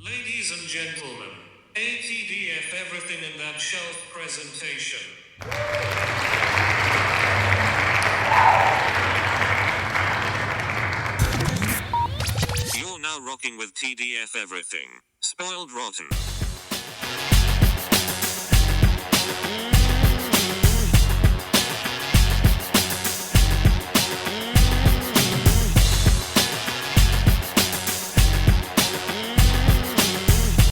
Ladies and gentlemen, ATDF everything in that shelf presentation. You're now rocking with TDF everything. Spoiled rotten.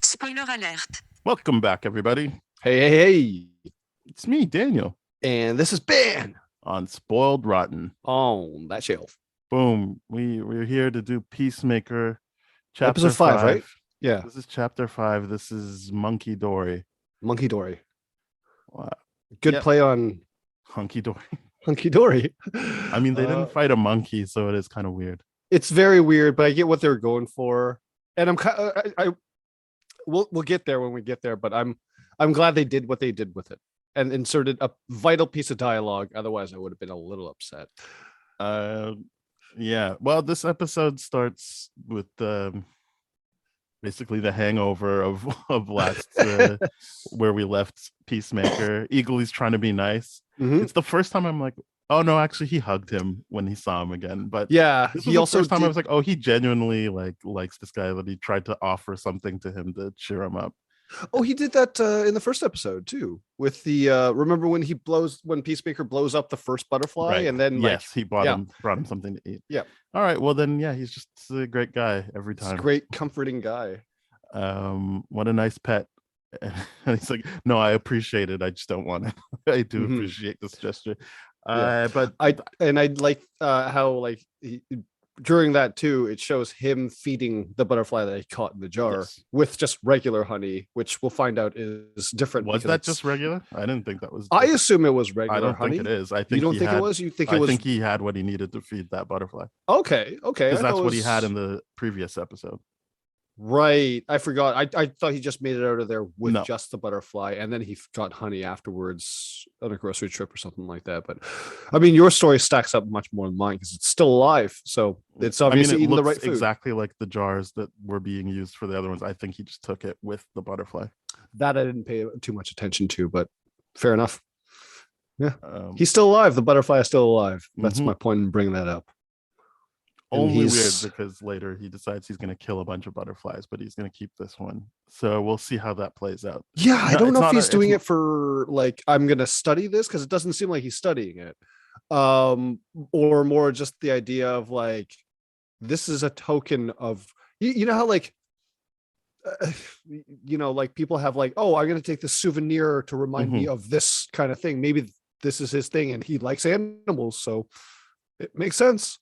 Spoiler alert. Welcome back, everybody. Hey. It's me, Daniel, And this is Ben on Spoiled Rotten. on that shelf. Boom. We're here to do Peacemaker, chapter Episode 5, right? Yeah. This is chapter 5. This is Monkey Dory. Monkey Dory. Wow. Good Yep. play on Hunky Dory. Hunky Dory. I mean, they didn't fight a monkey, so it is kind of weird. It's very weird, but I get what they're going for. And I'm kind of, we'll get there when we get there, but I'm glad they did what they did with it and inserted a vital piece of dialogue. Otherwise, I would have been a little upset. Yeah. Well, this episode starts with basically the hangover of last where we left Peacemaker. Eagle is trying to be nice. Mhm. It's the first time I'm like, oh no, actually he hugged him when he saw him again. But Yeah, this he was also the first time I did- was like, oh, he genuinely likes this guy, that he tried to offer something to him to cheer him up. Oh, he did that in the first episode too. With the remember when Peacemaker blows up the first butterfly, Right. and then yes, he brought yeah. him something to eat. Yeah. All right. Well then, yeah, he's just a great guy every he's a time. great comforting guy. What a nice pet. And he's like, no, I appreciate it. I just don't want it. I do Mhm. appreciate this gesture. Yeah. But I like how during that too, it shows him feeding the butterfly that he caught in the jar Yes. with just regular honey, which we'll find out is different. was because that it's- just regular? I didn't think that was. I assume it was regular I don't honey. think it is. I think You don't he think had, it was? You think I it was? think he had what he needed to feed that butterfly, Okay. I because thought that's it what he had was- in the previous episode. Right. I forgot. I thought he just made it out of there with No. just the butterfly, and then he got honey afterwards on a grocery trip or something like that. But I mean, your story stacks up much more than mine because it's still alive. So it's obviously I mean, it eating the looks right food. exactly like the jars that were being used for the other ones. I think he just took it with the butterfly. That I didn't pay too much attention to, but fair enough. He's He's still alive. The butterfly is still alive. That's Mhm. my point in bringing that up. and only weird he's- because later he decides he's going to kill a bunch of butterflies, but he's going to keep this one. So we'll see how that plays out. Yeah, I No, don't it's know if not he's a- doing it's it for like I'm gonna study this because it doesn't seem like he's studying it. Or more just the idea of like this is a token of you know how like like people have like, oh, I'm gonna take this souvenir to remind me of this kind of thing. Maybe this is his thing and he likes animals, so it makes sense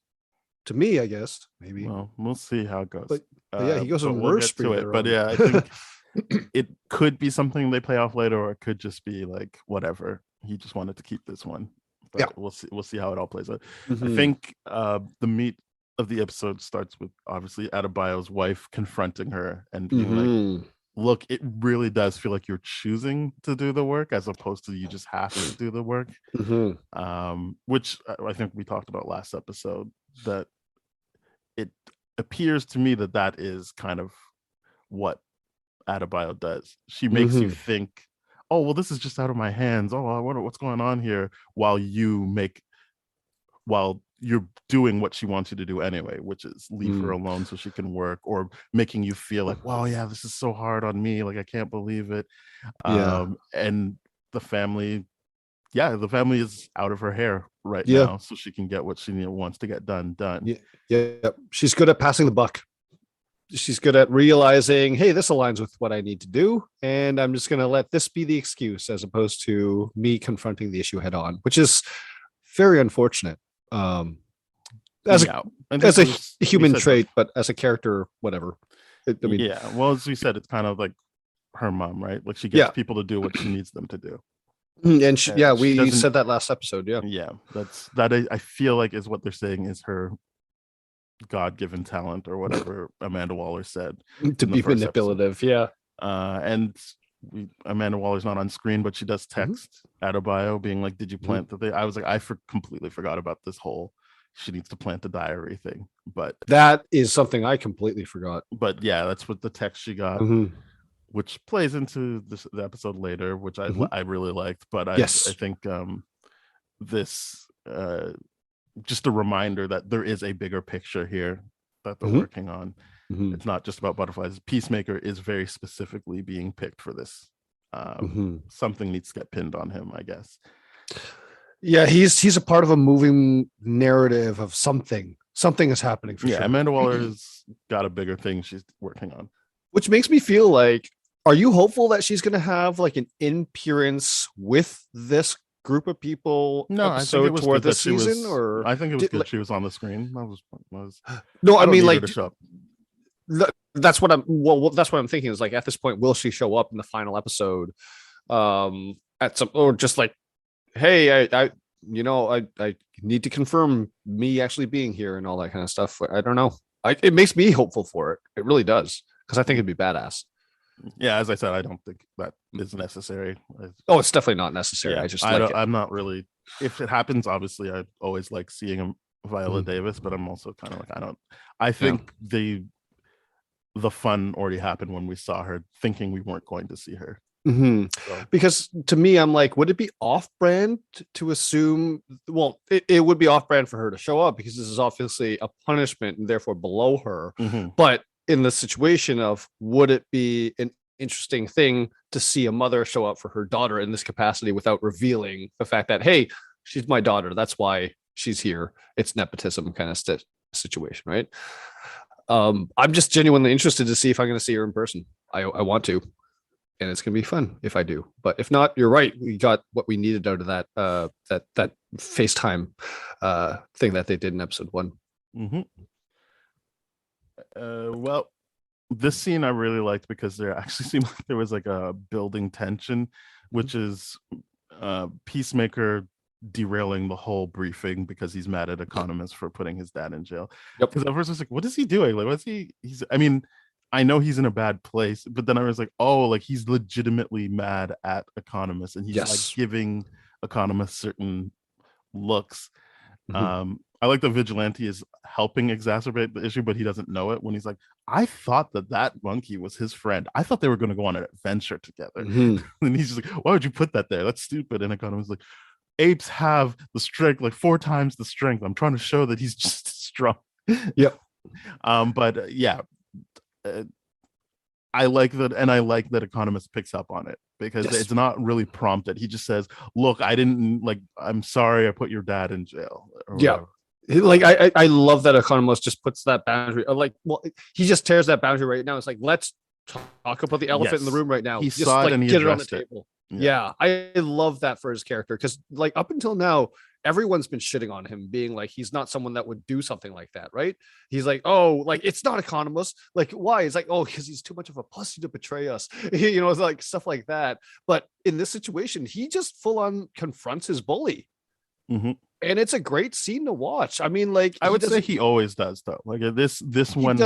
to me, I guess. Maybe. Well, we'll see how it goes. But yeah, he goes but on we'll murder get spree to it. later But on. yeah, I think it could be something they play off later, or it could just be like whatever. He just wanted to keep this one. But Yeah. we'll see how it all plays out. I Mhm. think the meat of the episode starts with obviously Adebayo's wife confronting her and being like, Mhm. look, it really does feel like you're choosing to do the work as opposed to you just have to do the work. Mhm. Which I think we talked about last episode, that it appears to me that is kind of what Adebayo does. She makes you think, oh, well, this is just out of my hands. Oh, I wonder what's going on here, while you're doing what she wants you to do anyway, which is leave her alone so she can work, or making you feel like, wow, yeah, this is so hard on me. Like, I can't believe it. Yeah. And the family is out of her hair right Yeah. now, so she can get what she wants to get done. Yeah, she's good at passing the buck. She's good at realizing, hey, this aligns with what I need to do, and I'm just going to let this be the excuse as opposed to me confronting the issue head on, which is very unfortunate. As Yeah. a human trait, but as a character, whatever. I mean, yeah. Well, as we said, it's kind of like her mom, right? Like, she gets people to do what she needs them to do. and she we doesn't- said that last episode. Yeah, Yeah, I feel like is what they're saying is her God-given talent, or whatever Amanda Waller said. to in the be first manipulative. Yeah, And Amanda Waller's not on screen, but she does text Adebayo being like, did you plant the thing? I was like, completely forgot about this whole she needs to plant a diary thing. But that is something I completely forgot. yeah, that's what the text she got, which plays into the episode later, which I really liked. But I think this just a reminder that there is a bigger picture here that they're working on. It's not just about butterflies. Peacemaker is very specifically being picked for this. Something needs to get pinned on him, I guess. Yeah, he's a part of a moving narrative of something. Something is happening for sure. Amanda Waller's got a bigger thing she's working on. Which makes me feel like, are you hopeful that she's going to have like an appearance with this group of people? No, I think it was toward good this season, or I think it was good she was on the screen. That was no, I mean like that's what I'm thinking is like at this point, will she show up in the final episode? At some, or just like, hey, I need to confirm me actually being here and all that kind of stuff. I don't know. It makes me hopeful for it. It really does, because I think it'd be badass. Yeah, as I said, I don't think that is necessary. It's definitely not necessary. Yeah, I'm not really. If it happens, obviously, I always like seeing Viola Davis, but I'm also kind of like I think the fun already happened when we saw her, thinking we weren't going to see her. So. Because to me, I'm like, would it be off-brand to assume? Well, it would be off-brand for her to show up, because this is obviously a punishment and therefore below her. But in the situation of, would it be an interesting thing to see a mother show up for her daughter in this capacity without revealing the fact that, hey, she's my daughter, that's why she's here? It's nepotism kind of situation, right? I'm just genuinely interested to see if I'm going to see her in person. I want to, and it's going to be fun if I do. But if not, you're right. We got what we needed out of that that FaceTime thing that they did in episode 1. Well, this scene I really liked, because there actually seemed like there was like a building tension, which is Peacemaker derailing the whole briefing because he's mad at Economist for putting his dad in jail. Because at first I was like, what is he doing? Like, what's he's I mean, I know he's in a bad place, but then I was like, oh, like he's legitimately mad at Economist, and he's like giving Economist certain looks. I like the Vigilante is helping exacerbate the issue, but he doesn't know it when he's like, I thought that monkey was his friend. I thought they were going to go on an adventure together. And he's just like, why would you put that there? That's stupid. And Economist like, apes have the strength, like 4 times the strength. I'm trying to show that he's just strong. But yeah, I like that, and I like that Economist picks up on it, because it's not really prompted. He just says, look, I'm sorry I put your dad in jail. Like I love that Economist just puts that boundary, like, well, he just tears that boundary right now. It's like, let's talk about the elephant in the room right now. He just saw it and he get it on the addressed table. I love that for his character, because like up until now, everyone's been shitting on him, being like, he's not someone that would do something like that, right? He's like, oh, like, it's not Economist. Like, why? It's like, oh, because he's too much of a pussy to betray us. It's like stuff like that. But in this situation, he just full on confronts his bully. And it's a great scene to watch. I mean, like, I would say he always does, though. Like this one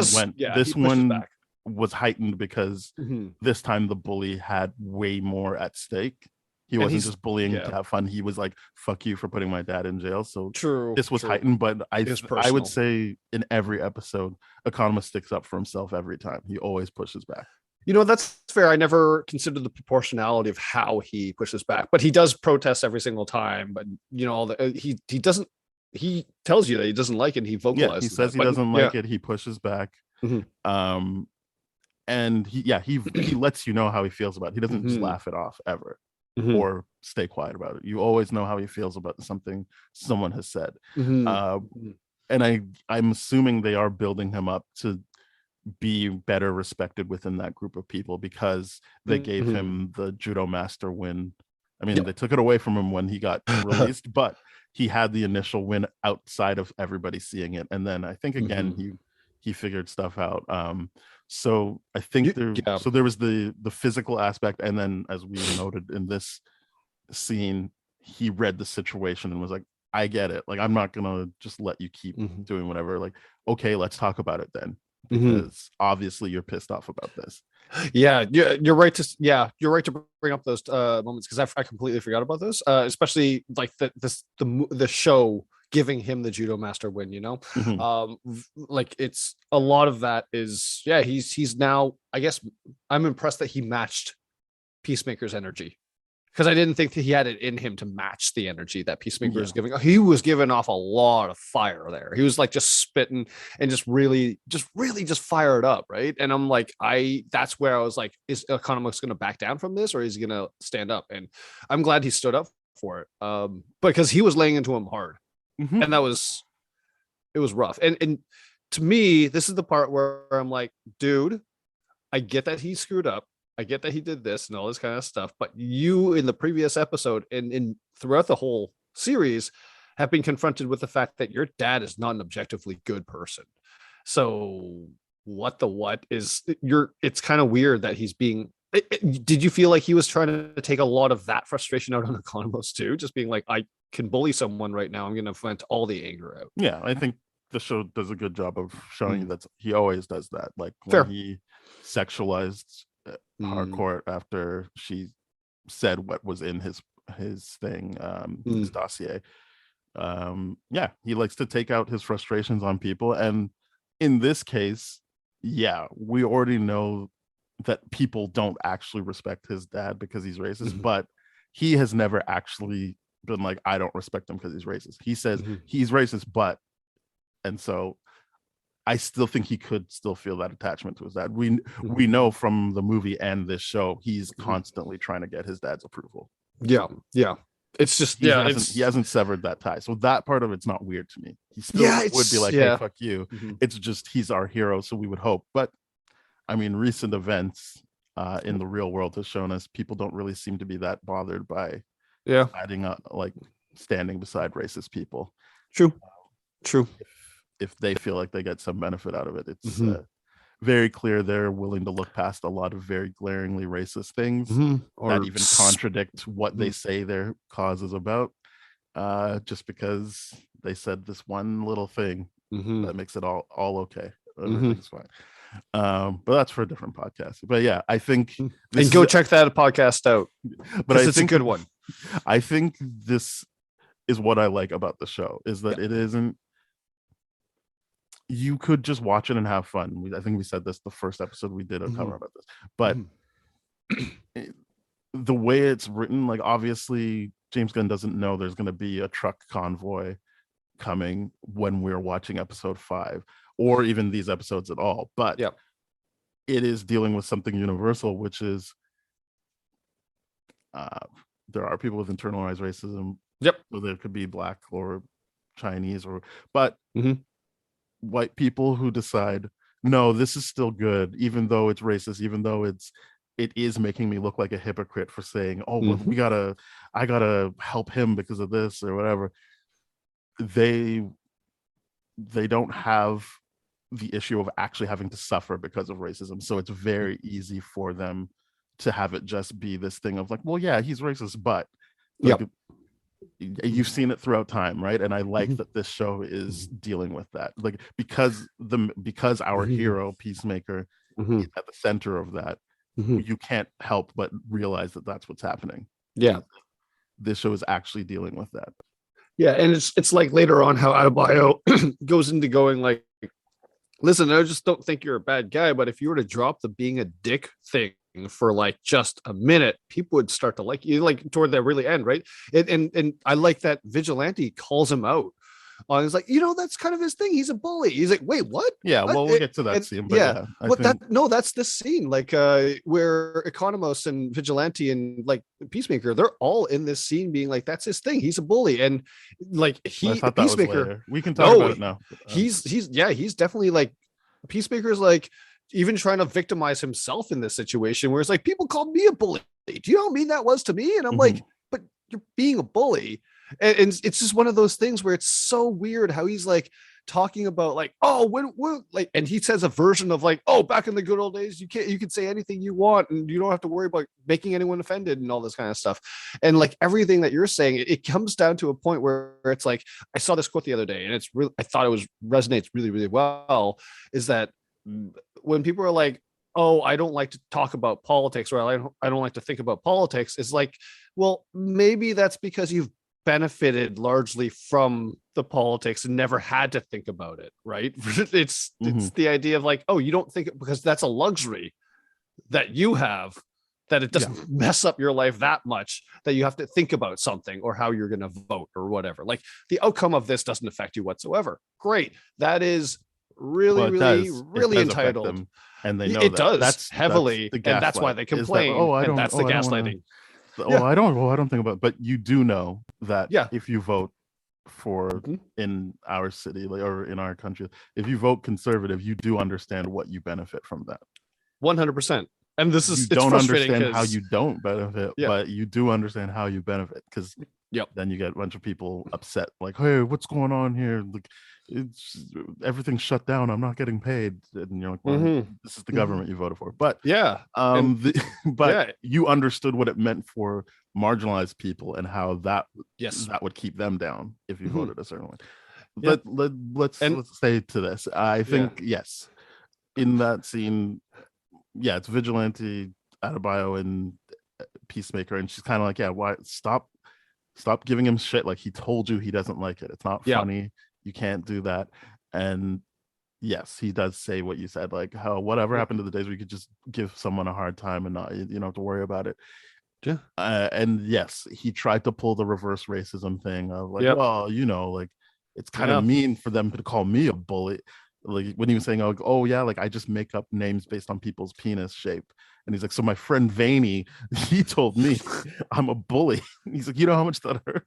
was heightened because this time the bully had way more at stake. He wasn't just bullying to have fun. He was like, fuck you for putting my dad in jail. So this was heightened, but I would say in every episode, Economist sticks up for himself every time. He always pushes back. That's fair. I never considered the proportionality of how he pushes back, but he does protest every single time. But he doesn't. He tells you that he doesn't like it. He vocalizes. He says he doesn't like it. He pushes back. And he lets you know how he feels about it. He doesn't just laugh it off ever or stay quiet about it. You always know how he feels about something someone has said. And I'm assuming they are building him up to be better respected within that group of people, because they gave him the judo master win. I mean, they took it away from him when he got released, but he had the initial win outside of everybody seeing it. And then I think again, he figured stuff out. So I think so there was the physical aspect. And then, as we noted in this scene, he read the situation and was like, I get it. Like, I'm not going to just let you keep doing whatever. Like, okay, let's talk about it then. Because obviously you're pissed off about this. You're right to bring up those moments, because I completely forgot about those, especially like the show giving him the judo master win, Mhm. like it's a lot of that is, he's now, I guess I'm impressed that he matched Peacemaker's energy, because I didn't think that he had it in him to match the energy that Peacemaker Yeah. was giving. He was giving off a lot of fire there. He was like just spitting and just really fired up, right? And I'm like, that's where I was like, is Economos going to back down from this, or is he going to stand up? And I'm glad he stood up for it, because he was laying into him hard, Mhm. and it was rough. And to me, this is the part where I'm like, dude, I get that he screwed up. I get that he did this and all this kind of stuff, but you in the previous episode and in throughout the whole series have been confronted with the fact that your dad is not an objectively good person. So what is it's kind of weird that he's being, did you feel like he was trying to take a lot of that frustration out on Economos too? Just being like, I can bully someone right now, I'm going to vent all the anger out. Yeah, I think the show does a good job of showing you that he always does that. Like Fair. when he sexualized Mm. Harcourt after she said what was in his thing, his dossier. Yeah, he likes to take out his frustrations on people, and in this case, yeah, we already know that people don't actually respect his dad because he's racist, but he has never actually been like, I don't respect him because he's racist. He says he's racist, but, and so I still think he could still feel that attachment to his dad. We know from the movie and this show, he's constantly trying to get his dad's approval. Yeah. It's just, he hasn't severed that tie. So that part of it's not weird to me. He still would be like, hey, fuck you. It's just he's our hero, so we would hope. But I mean, recent events in the real world has shown us people don't really seem to be that bothered by adding up, like standing beside racist people. True. If they feel like they get some benefit out of it, it's very clear they're willing to look past a lot of very glaringly racist things that even contradict what they say their cause is about, just because they said this one little thing that makes it all okay. Everything's fine. But that's for a different podcast. But yeah, I think and go check that podcast out. But it's a good one. I think this is what I like about the show, is that it isn't, you could just watch it and have fun. I think we said this the first episode we did a cover about this, but the way it's written, like obviously James Gunn doesn't know there's going to be a truck convoy coming when we're watching episode 5 or even these episodes at all, but it is dealing with something universal, which is there are people with internalized racism. So there could be Black or Chinese but white people who decide, no, this is still good, even though it's racist, even though it is making me look like a hypocrite for saying, oh, well, I gotta help him because of this or whatever. They don't have the issue of actually having to suffer because of racism, so it's very easy for them to have it just be this thing of like, well, yeah, he's racist, but like, you've seen it throughout time, right? And I like that this show is dealing with that, like because our hero Peacemaker is at the center of that. You can't help but realize that that's what's happening. This show is actually dealing with that. And it's like later on how Adebayo goes into going like, listen, I just don't think you're a bad guy, but if you were to drop the being a dick thing for like just a minute, people would start to like you, like toward the really end, right? And I like that Vigilante calls him out on, he's like, that's kind of his thing, he's a bully. He's like, wait, what? Well, we'll get to that scene, but that's this scene, like where Economos and Vigilante and like Peacemaker, they're all in this scene being like, that's his thing, he's a bully. And like Peacemaker, we can talk about it now. He's definitely like, Peacemaker's like even trying to victimize himself in this situation where it's like, people called me a bully, do you know how mean that was to me? And I'm like, but you're being a bully. And it's just one of those things where it's so weird how he's like talking about like, oh, when like, and he says a version of like, oh, back in the good old days, you could say anything you want and you don't have to worry about making anyone offended and all this kind of stuff. And like everything that you're saying, it comes down to a point where it's like, I saw this quote the other day and it's really, I thought it resonates really, really well, is that when people are like, oh, I don't like to talk about politics, or I don't like to think about politics, it's like, well, maybe that's because you've benefited largely from the politics and never had to think about it, right? It's the idea of like, oh, you don't think it because that's a luxury that you have, that it doesn't mess up your life that much that you have to think about something or how you're going to vote or whatever. Like the outcome of this doesn't affect you whatsoever. Great. That is really, really entitled. And they know it that. does That's heavily, the and that's why they complain. And that's the gaslighting. I don't think about it. But you do know that if you vote for in our city or in our country, if you vote conservative, you do understand what you benefit from that. 100%. And this is, you don't understand how you don't benefit, but you do understand how you benefit, because then you get a bunch of people upset, like, hey, what's going on here? Like, it's everything's shut down. I'm not getting paid. And you're like, well, this is the government you voted for. But you understood what it meant for marginalized people and how that would keep them down if you voted a certain way. Let's stay to this. I think yes, in that scene, it's Vigilante, Adebayo, and Peacemaker, and she's kind of like, why stop giving him shit, like he told you he doesn't like it. It's not funny. You can't do that. And yes, he does say what you said, like how whatever happened to the days where you could just give someone a hard time and not, you don't have to worry about it. And yes, he tried to pull the reverse racism thing of like, well, like it's kind of mean for them to call me a bully. Like when he was saying, like I just make up names based on people's penis shape. And he's like, so my friend Vaney, he told me I'm a bully. He's like, you know how much that hurt?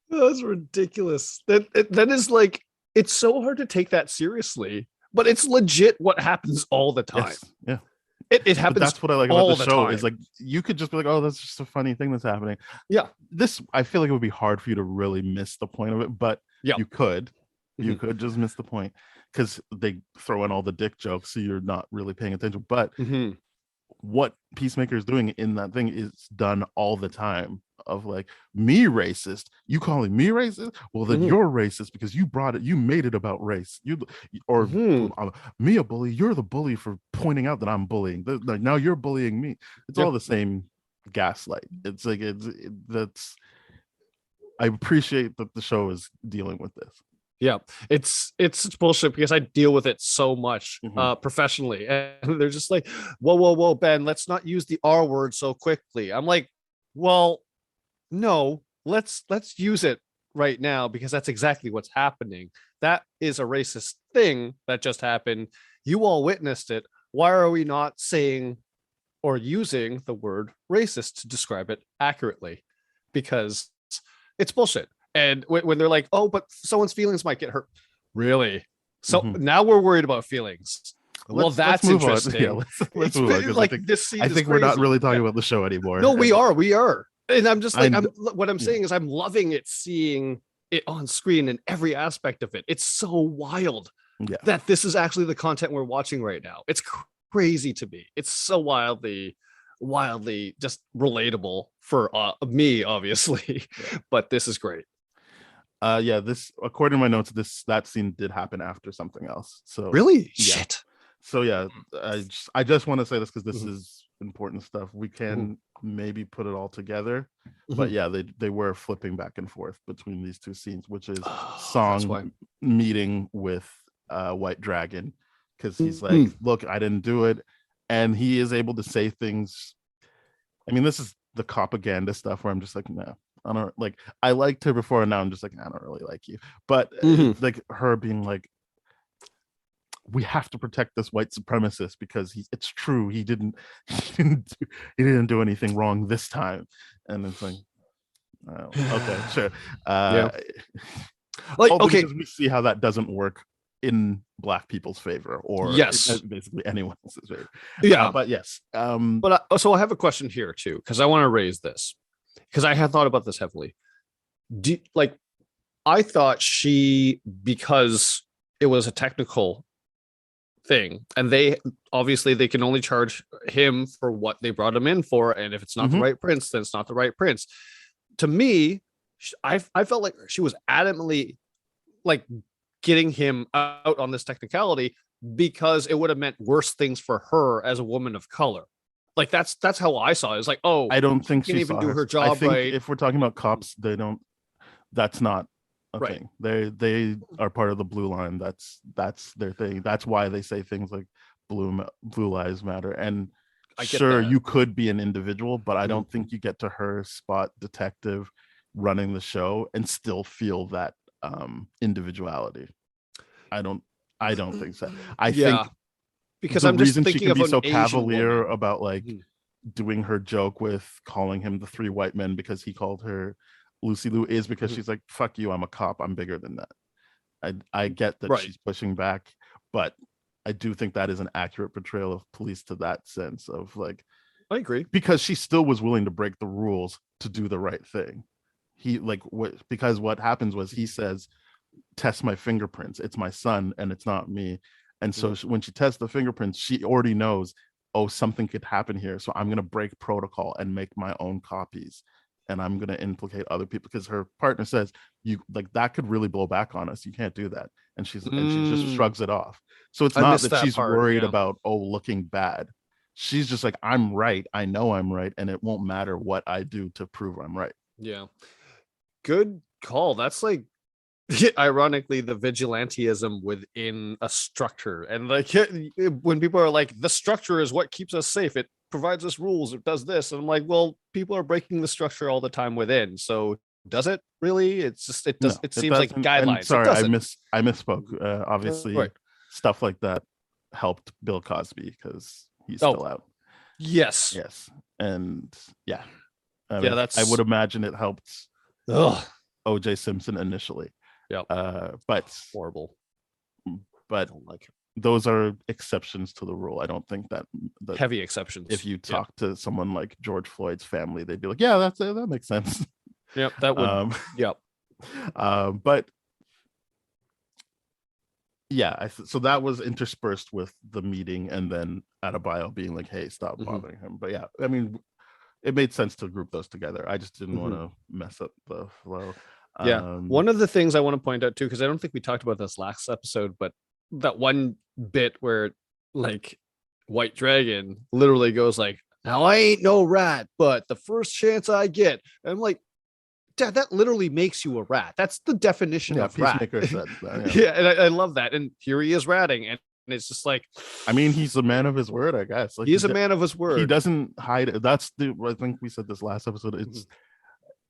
That's ridiculous. That is like, it's so hard to take that seriously, but it's legit what happens all the time. Yes. It happens. But that's what I like about the show is like, you could just be like, oh, that's just a funny thing that's happening. This, I feel like it would be hard for you to really miss the point of it, but you could. You could just miss the point because they throw in all the dick jokes, so you're not really paying attention. But what Peacemaker is doing in that thing is done all the time. Of like, me racist, you calling me racist? Well, then you're racist because you brought it, you made it about race. Me a bully, you're the bully for pointing out that I'm bullying. Like now you're bullying me. It's all the same gaslight. It's like that's. I appreciate that the show is dealing with this. It's bullshit because I deal with it so much professionally, and they're just like, whoa, Ben, let's not use the R word so quickly. I'm like, well, no, let's use it right now because that's exactly what's happening. That is a racist thing that just happened. You all witnessed it. Why are we not saying or using the word racist to describe it accurately? Because it's bullshit. And when they're like, oh, but someone's feelings might get hurt. Really? So now we're worried about feelings. Well, that's interesting. Let's move on. Like, this scene I think we're not really talking about the show anymore. No, we are. And I'm just like, what I'm saying is I'm loving it, seeing it on screen and every aspect of it. It's so wild that this is actually the content we're watching right now. It's crazy to me. It's so wildly just relatable for me, obviously. But this is great. This, according to my notes, that scene did happen after something else. So really, shit. So I just want to say this because this is important stuff. We can maybe put it all together, but they were flipping back and forth between these two scenes, which is Song meeting with White Dragon, because he's like, look, I didn't do it, and he is able to say things. I mean, this is the propaganda stuff where I'm just like, no. I don't like. I liked her before, and now I'm just like, I don't really like you. But like her being like, we have to protect this white supremacist because it's true. He didn't do anything wrong this time. And it's like, okay, sure. Because we see how that doesn't work in Black people's favor, or basically anyone else's favor. But yes. So I have a question here too, because I want to raise this. Because I had thought about this heavily. I thought because it was a technical thing, and they can only charge him for what they brought him in for, and if it's not the right prince, then it's not the right prince. To me, I felt like she was adamantly like getting him out on this technicality because it would have meant worse things for her as a woman of color. Like that's how I saw it. It's like, oh, I don't think she can't she even saw do her I job think right. if we're talking about cops, they don't. That's not a Right. thing. They are part of the blue line. That's their thing. That's why they say things like blue lives matter. And I get sure, that. you could be an individual, but I Mhm. don't think you get to her spot detective running the show and still feel that individuality. I don't. I don't think so. I Yeah, think because the I'm just reason she thinking can of be an so Asian cavalier woman. about like Mhm. doing her joke with calling him the three white men because he called her Lucy Liu is because Mhm. she's like, fuck you, I'm a cop, I'm bigger than that. I get that Right. she's pushing back, but I do think that is an accurate portrayal of police to that sense of like, I agree. because she still was willing to break the rules to do the right thing. He like what because what happens was he says, test my fingerprints. It's my son and it's not me. And so Mhm. when she tests the fingerprints, she already knows, oh, something could happen here. So I'm going to break protocol and make my own copies. And I'm going to implicate other people because her partner says, you like that could really blow back on us. You can't do that. And she just Mm, shrugs it off. So it's I not missed that that she's part. worried Yeah. about, oh, looking bad. She's just like, I'm right. I know I'm right. And it won't matter what I do to prove I'm right. Yeah. Good call. That's like ironically the vigilantism within a structure. And like when people are like, the structure is what keeps us safe, it provides us rules, it does this, and I'm like, well, people are breaking the structure all the time within, so does it really? It's just it does, No, it it seems like doesn't. And guidelines, it sorry, doesn't. I misspoke. Obviously, Right. stuff like that helped Bill Cosby because he's Oh, still out. yes. Yes, and yeah, I Yeah, mean, I would that's imagine it helped ugh. O.J. Simpson initially, Yep. but Horrible. I but don't like it. those are exceptions to the rule. I don't think that Heavy if exceptions. you Yeah. talk to someone like George Floyd's family, they'd be like, yeah, that makes sense. Yep. That would. um, Yep. but yeah, so that was interspersed with the meeting and then Adebayo being like, hey, stop Mhm. bothering him. But yeah, I mean, it made sense to group those together. I just didn't want Mhm. to mess up the flow. Yeah. One of the things I want to point out too, because I don't think we talked about this last episode, but that one bit where like White Dragon literally goes like, now I ain't no rat, but the first chance I get. And I'm like, Dad, that literally makes you a rat. That's the definition Yeah, of rat. Peacemaker said that, yeah. Yeah, and I love that. And here he is ratting, and it's just like, I mean, he's a man of his word, I guess. Like he is a man of his he word. doesn't hide it. That's the I think we said this last episode. Mhm.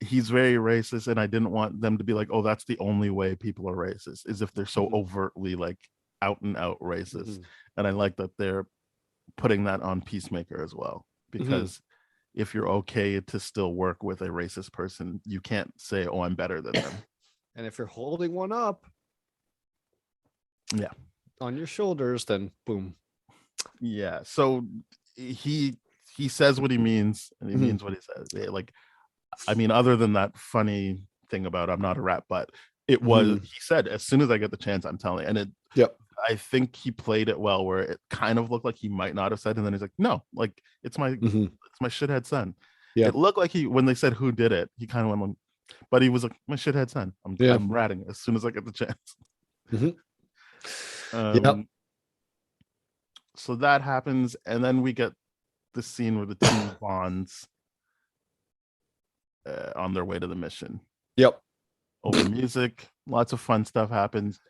He's very racist, and I didn't want them to be like, oh, that's the only way people are racist, is if they're so Mhm. overtly like out and out racist. Mhm. And I like that they're putting that on Peacemaker as well, because if you're okay to still work with a racist person, you can't say, oh, I'm better than them. And if you're holding one up, Yeah, on your shoulders, then boom. yeah. So he says what he means, and he Mhm. means what he says. Like, I mean, other than that funny thing about I'm not a rat, but it was, Mhm. he said, as soon as I get the chance, I'm telling. And it, Yep. I think he played it well, where it kind of looked like he might not have said, and then he's like, no, like it's my Mhm. shithead son. Yep. It looked like when they said who did it, he kind of went, but he was like, my shithead son. Yeah. I'm ratting as soon as I get the chance. Mhm. Yep. Um, so that happens, and then we get the scene where the two bonds on their way to the mission Yep. over music. Lots of fun stuff happens.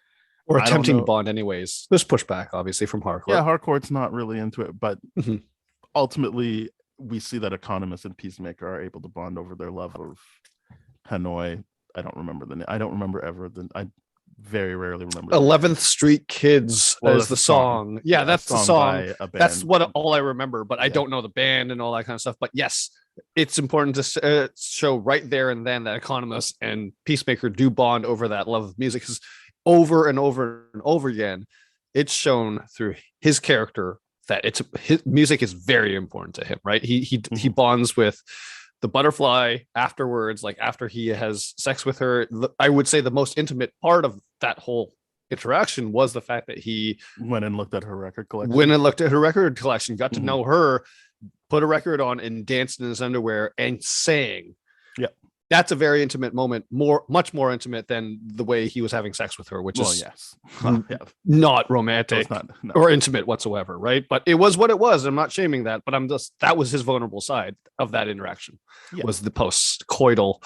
Or I don't attempting to know. bond anyways. There's pushback, obviously, from hardcore. Yeah, hardcore's not really into it, but Mhm. ultimately we see that Economist and Peacemaker are able to bond over their love of Hanoi. I don't remember the name. I don't remember ever. I very rarely remember. 11th Street Kids Well, is that's the a song. song. Yeah, that's the song. by a band. That's what all I remember, but I Yeah. don't know the band and all that kind of stuff. But yes, it's important to show right there and then that Economist and Peacemaker do bond over that love of music, because over and over and over again, it's shown through his character that his music is very important to him, right? He Mhm. bonds with the butterfly afterwards, like after he has sex with her. I would say the most intimate part of that whole interaction was the fact that he Went and looked at her record collection. went and looked at her record collection, got to Mhm. know her, put a record on and danced in his underwear and sang. Yeah. that's a very intimate moment, much more intimate than the way he was having sex with her, which Well, is yes. not No, romantic it's not. No. or intimate whatsoever, right? But it was what it was. I'm not shaming that, but that was his vulnerable side of that interaction. Yeah. Was the post-coital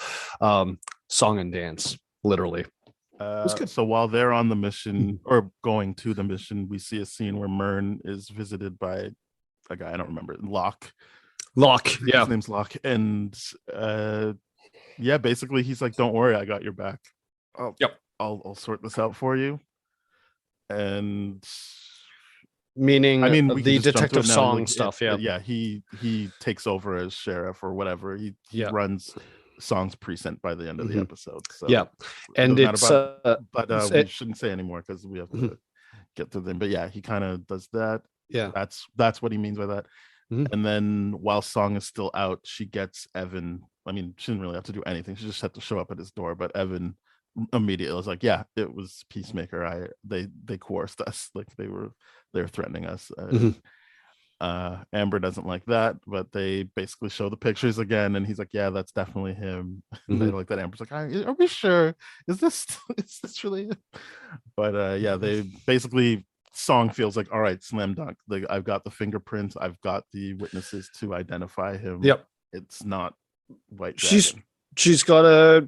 song and dance, literally. So while they're on the mission or going to the mission, we see a scene where Myrn is visited by a guy, I don't remember, Locke. Yeah. His name's Locke. And yeah, basically he's like, don't worry, I got your back. Yep. I'll sort this out for you. And meaning, I mean, we the can just jump to detective it now. song Like, stuff. Yeah, he takes over as sheriff or whatever. He runs Song's precinct by the end of the episode. So yeah, and it's but we shouldn't say anymore because we have to get to them. But yeah, he kind of does that. Yeah, that's what he means by that. And then while Song is still out, she gets Evan. I mean, she didn't really have to do anything. She just had to show up at his door. But Evan immediately was like, yeah, it was Peacemaker. They coerced us. Like they were threatening us. Amber doesn't like that, but they basically show the pictures again, and he's like, yeah, that's definitely him. And they like that. Amber's like, are we sure? Is this really him? But yeah, they basically, Song feels like, all right, slam dunk. Like, I've got the fingerprints, I've got the witnesses to identify him. Yep. It's not White Dragon. She's got a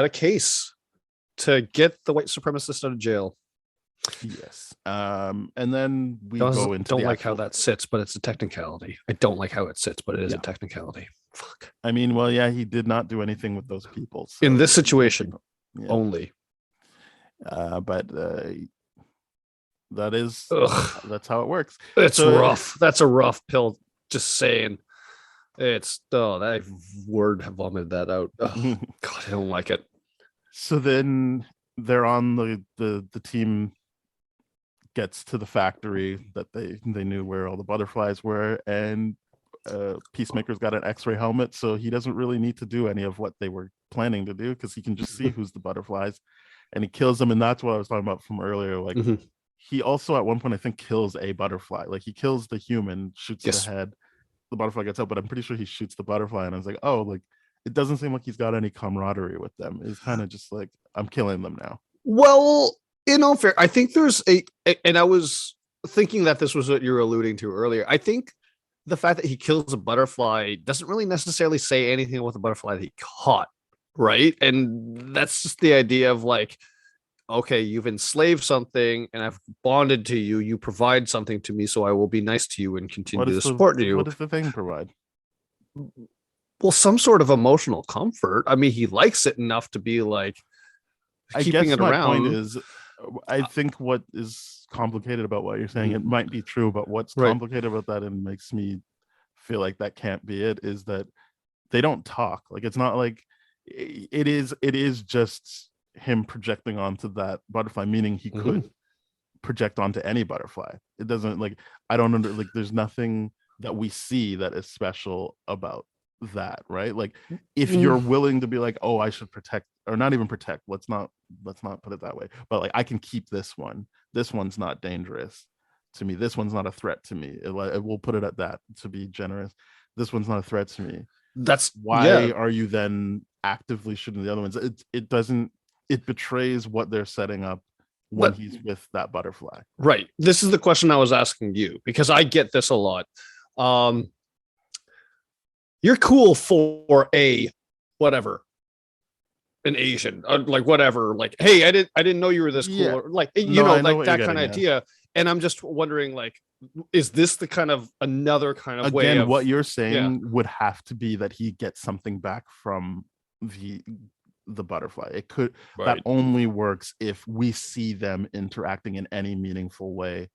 case to get the white supremacist out of jail. Yes. And then we go into don't like how that sits, but it's a technicality. I don't like how it sits, but it is a technicality. Fuck. I mean, well, yeah, he did not do anything with those people. So in this situation only. But that's how it works. It's rough. That's a rough pill. Just saying. That word vomited that out. Oh, God, I don't like it. So then they're on the team gets to the factory that they knew where all the butterflies were, and Peacemaker's got an X-ray helmet, so he doesn't really need to do any of what they were planning to do because he can just see who's the butterflies, and he kills them. And that's what I was talking about from earlier. Like he also at one point I think kills a butterfly. Like he kills the human, shoots the head, the butterfly gets out, but I'm pretty sure he shoots the butterfly. And I was like, oh, like it doesn't seem like he's got any camaraderie with them. It's kind of just like, I'm killing them now. Well, in all fair, I think there's and I was thinking that this was what you were alluding to earlier. I think the fact that he kills a butterfly doesn't really necessarily say anything about the butterfly that he caught, right? And that's just the idea of like, okay, you've enslaved something and I've bonded to you. You provide something to me, so I will be nice to you and continue to support you. What does the thing provide? Well, some sort of emotional comfort. I mean, he likes it enough to be like keeping it around. Point is, I think what is complicated about what you're saying, it might be true, but what's complicated about that and makes me feel like that can't be it is that they don't talk. Like it's not like it is just him projecting onto that butterfly, meaning he could project onto any butterfly. It doesn't like there's nothing that we see that is special about that, right? Like if you're willing to be like, oh, I should protect, or not even protect, let's not put it that way, but like I can keep this one's not dangerous to me, this one's not a threat to me, we'll put it at that, to be generous, this one's not a threat to me. That's why are you then actively shooting the other ones? It betrays what they're setting up when he's with that butterfly. Right. This is the question I was asking you, because I get this a lot. You're cool for an Asian, like whatever, like, hey, I didn't know you were this cool, or like, like that kind of idea. And I'm just wondering, like, is this the kind of another kind of way of what you're saying would have to be that he gets something back from the butterfly. It could that only works if we see them interacting in any meaningful way.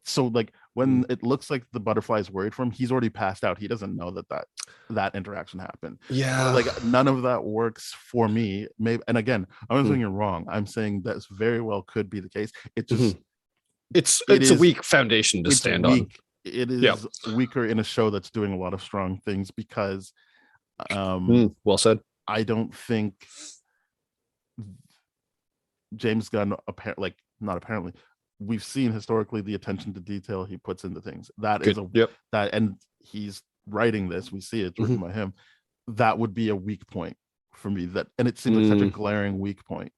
So like when it looks like the butterfly is worried for him, he's already passed out. He doesn't know that interaction happened. Yeah. Like none of that works for me. Maybe, and again, I'm not saying you're wrong. I'm saying that very well could be the case. It just it's a weak foundation to stand on. It is weaker in a show that's doing a lot of strong things because well said. I don't think James Gunn we've seen historically the attention to detail he puts into things. That is that, and he's writing this. We see it's written by him. That would be a weak point for me, that, and it seems like such a Mm. glaring weak point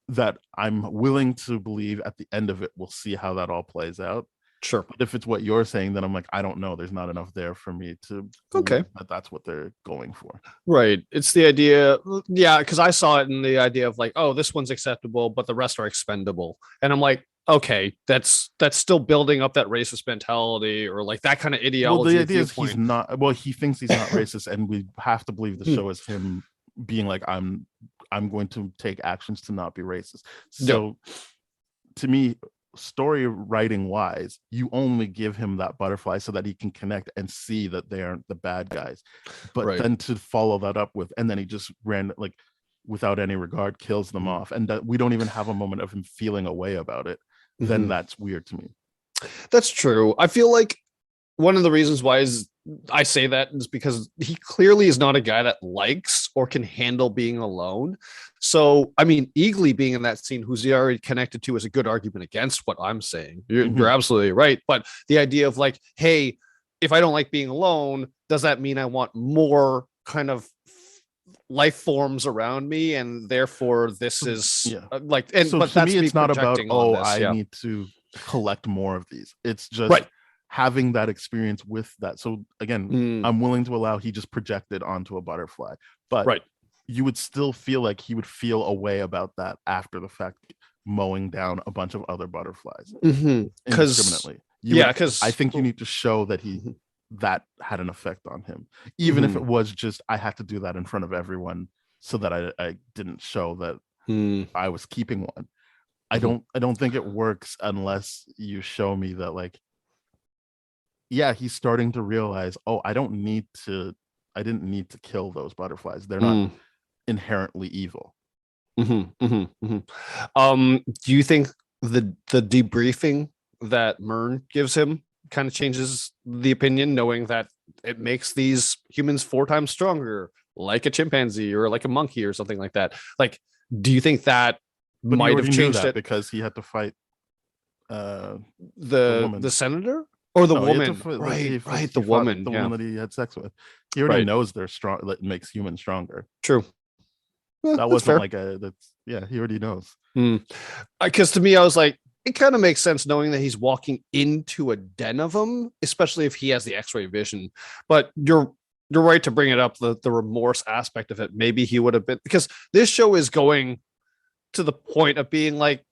that I'm willing to believe at the end of it we'll see how that all plays out. Sure. But if it's what you're saying, then I'm like, I don't know. There's not enough there for me to Okay. believe that that's what they're going for. Right. It's the idea. Yeah. Because I saw it in the idea of like, oh, this one's acceptable, but the rest are expendable. And I'm like, okay, that's still building up that racist mentality or like that kind of Well, ideology. the idea is he's viewpoint. not. Well, he thinks he's not racist, and we have to believe the Hmm. show is him being like, I'm going to take actions to not be racist. Yep. So, to me, story writing wise, you only give him that butterfly so that he can connect and see that they aren't the bad guys. But Right. then to follow that up with, and then he just ran like without any regard, kills them off, and that we don't even have a moment of him feeling a way about it. Then Mhm. that's weird to me. That's true. I feel like one of the reasons why I say that is because he clearly is not a guy that likes or can handle being alone. So, I mean, Eagly being in that scene, who's he already connected to, is a good argument against what I'm saying. You're Mhm. absolutely right. But the idea of like, hey, if I don't like being alone, does that mean I want more kind of life forms around me? And therefore, this is Yeah. like, and So but to that's me, it's not about, projecting on this. I Yeah. need to collect more of these. It's just Right. having that experience with that. So again, Mm, I'm willing to allow he just projected onto a butterfly, but right. you would still feel like he would feel a way about that after the fact, mowing down a bunch of other butterflies Because indiscriminately. yeah, I because think you need to show that Mhm. that had an effect on him, even if Mhm. it was just I had to do that in front of everyone so that I didn't show that I was keeping one. I don't think it works unless you show me that, like, yeah, he's starting to realize, oh, I didn't need to kill those butterflies. They're not Mm. inherently evil. Mhm, mhm, mhm. Do you think the debriefing that Myrn gives him kind of changes the opinion, knowing that it makes these humans 4 times stronger, like a chimpanzee or like a monkey or something like that? Like, do you think that But he might have already knew changed that it? because he had to fight the The woman. senator or the No, he had to woman? fight, Right, right. he The fought woman. the Yeah, woman that he had sex with. He already right. knows they're strong. That makes humans stronger. True. That That's wasn't fair. like he already knows. Because to me, I was like, it kind of makes sense knowing that he's walking into a den of them, especially if he has the X-ray vision. But you're right to bring it up, the remorse aspect of it. Maybe he would have been, because this show is going to the point of being like,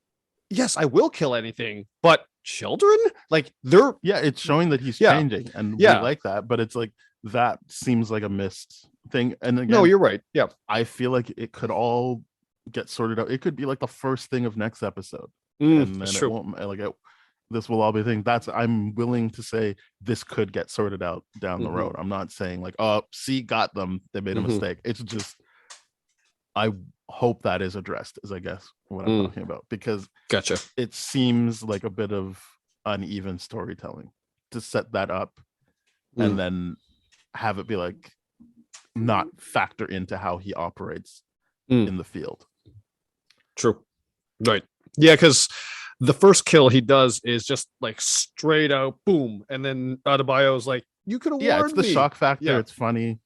yes, I will kill anything, but children, like they're Yeah, it's showing that he's yeah, changing, and we yeah. like that. But it's like that seems like a missed thing. And No, again, you're right. Yeah. I feel like it could all get sorted out. It could be like the first thing of next episode, and That's then it true. won't this will all be thing. I'm willing to say this could get sorted out down the road. I'm not saying like, oh, see, got them. They made a mistake. It's just I hope that is addressed, is I guess what I'm talking about, because Gotcha. it seems like a bit of uneven storytelling to set that up and then have it be like not factor into how he operates in the field. True. Right. Yeah, because the first kill he does is just like straight out boom, and then Adebayo's like, "You could have warned me." Yeah, it's the shock factor. Yeah. It's funny.